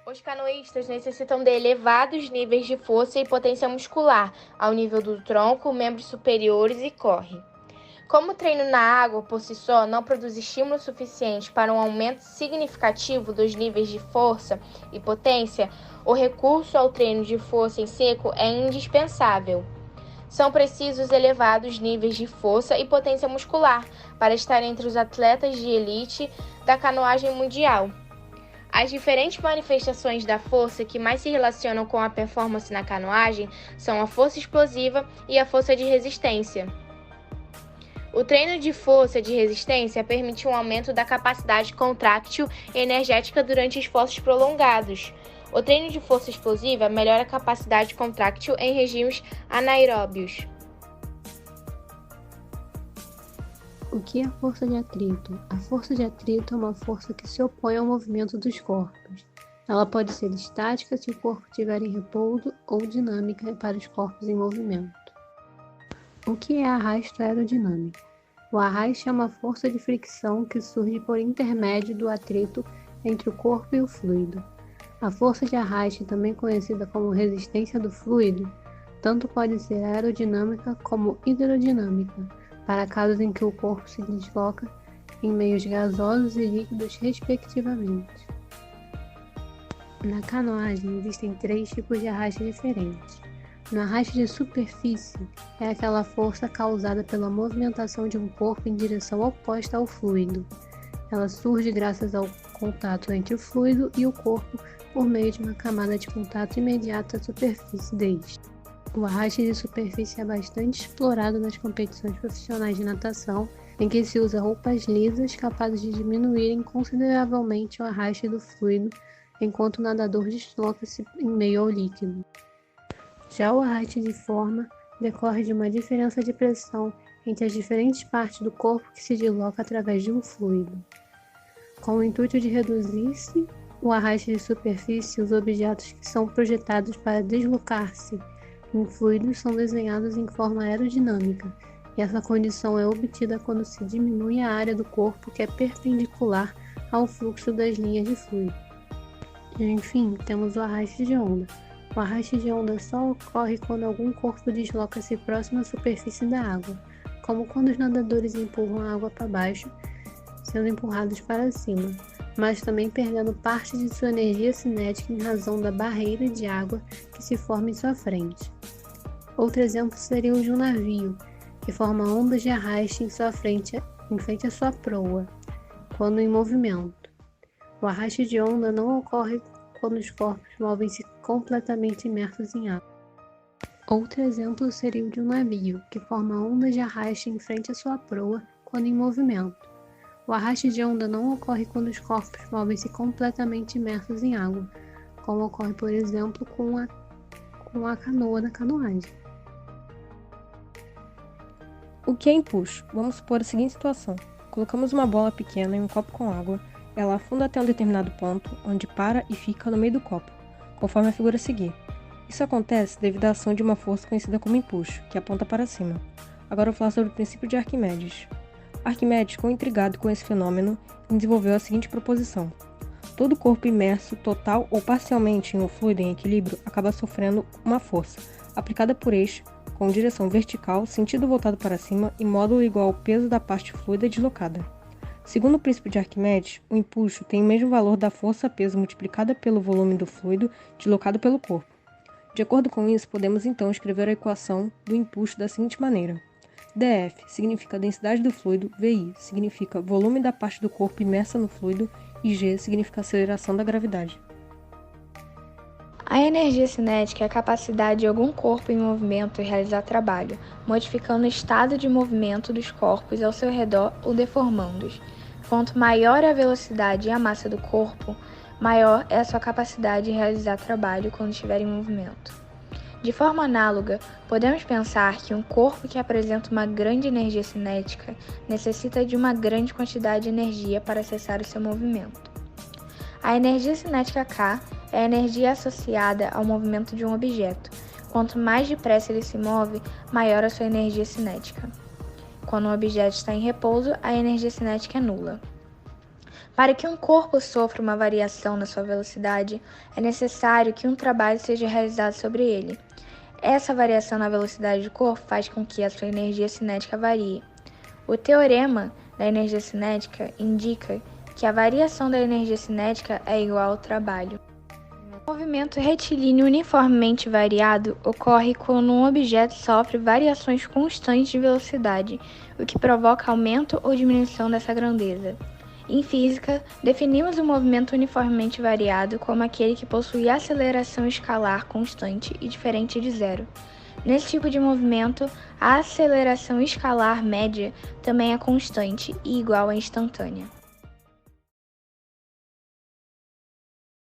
Os canoístas necessitam de elevados níveis de força e potência muscular, ao nível do tronco, membros superiores e corre. Como o treino na água por si só não produz estímulo suficiente para um aumento significativo dos níveis de força e potência, o recurso ao treino de força em seco é indispensável. São precisos elevados níveis de força e potência muscular para estar entre os atletas de elite da canoagem mundial. As diferentes manifestações da força que mais se relacionam com a performance na canoagem são a força explosiva e a força de resistência. O treino de força de resistência permite um aumento da capacidade contráctil e energética durante esforços prolongados. O treino de força explosiva melhora a capacidade contráctil em regimes anaeróbios. O que é a força de atrito? A força de atrito é uma força que se opõe ao movimento dos corpos. Ela pode ser estática se o corpo estiver em repouso ou dinâmica para os corpos em movimento. O que é arrasto aerodinâmico? O arrasto é uma força de fricção que surge por intermédio do atrito entre o corpo e o fluido. A força de arrasto, também conhecida como resistência do fluido, tanto pode ser aerodinâmica como hidrodinâmica, para casos em que o corpo se desloca em meios gasosos e líquidos, respectivamente. Na canoagem existem 3 tipos de arrasto diferentes. No arrasto de superfície, é aquela força causada pela movimentação de um corpo em direção oposta ao fluido. Ela surge graças ao contato entre o fluido e o corpo por meio de uma camada de contato imediata à superfície deste. O arrasto de superfície é bastante explorado nas competições profissionais de natação, em que se usa roupas lisas capazes de diminuírem consideravelmente o arrasto do fluido, enquanto o nadador desloca-se em meio ao líquido. Já o arrasto de forma decorre de uma diferença de pressão entre as diferentes partes do corpo que se desloca através de um fluido. Com o intuito de reduzir-se o arrasto de superfície, os objetos que são projetados para deslocar-se em fluidos são desenhados em forma aerodinâmica, e essa condição é obtida quando se diminui a área do corpo que é perpendicular ao fluxo das linhas de fluido. E, enfim, temos o arrasto de onda. O arrasto de onda só ocorre quando algum corpo desloca-se próximo à superfície da água, como quando os nadadores empurram a água para baixo, sendo empurrados para cima, mas também perdendo parte de sua energia cinética em razão da barreira de água que se forma em sua frente. Outro exemplo seria o de um navio, que forma ondas de arrasto em frente à sua proa, quando em movimento. O arrasto de onda não ocorre quando os corpos movem-se completamente imersos em água. Outro exemplo seria o de um navio, que forma ondas de arrasto em frente à sua proa quando em movimento. O arrasto de onda não ocorre quando os corpos movem-se completamente imersos em água, como ocorre, por exemplo, com a canoa da canoagem. O que é empuxo? Vamos supor a seguinte situação. Colocamos uma bola pequena em um copo com água, ela afunda até um determinado ponto, onde para e fica no meio do copo, conforme a figura a seguir. Isso acontece devido à ação de uma força conhecida como empuxo, que aponta para cima. Agora eu vou falar sobre o princípio de Arquimedes. Arquimedes ficou intrigado com esse fenômeno e desenvolveu a seguinte proposição. Todo corpo imerso, total ou parcialmente em um fluido em equilíbrio, acaba sofrendo uma força, aplicada por este, com direção vertical, sentido voltado para cima e módulo igual ao peso da parte fluida deslocada. Segundo o princípio de Arquimedes, o empuxo tem o mesmo valor da força-peso multiplicada pelo volume do fluido deslocado pelo corpo. De acordo com isso, podemos então escrever a equação do empuxo da seguinte maneira. dF significa densidade do fluido, VI significa volume da parte do corpo imersa no fluido e G significa aceleração da gravidade. A energia cinética é a capacidade de algum corpo em movimento realizar trabalho, modificando o estado de movimento dos corpos ao seu redor ou deformando-os. Quanto maior a velocidade e a massa do corpo, maior é a sua capacidade de realizar trabalho quando estiver em movimento. De forma análoga, podemos pensar que um corpo que apresenta uma grande energia cinética necessita de uma grande quantidade de energia para cessar o seu movimento. A energia cinética K é a energia associada ao movimento de um objeto. Quanto mais depressa ele se move, maior a sua energia cinética. Quando um objeto está em repouso, a energia cinética é nula. Para que um corpo sofra uma variação na sua velocidade, é necessário que um trabalho seja realizado sobre ele. Essa variação na velocidade do corpo faz com que a sua energia cinética varie. O teorema da energia cinética indica que a variação da energia cinética é igual ao trabalho. O movimento retilíneo uniformemente variado ocorre quando um objeto sofre variações constantes de velocidade, o que provoca aumento ou diminuição dessa grandeza. Em física, definimos o movimento uniformemente variado como aquele que possui aceleração escalar constante e diferente de zero. Nesse tipo de movimento, a aceleração escalar média também é constante e igual à instantânea.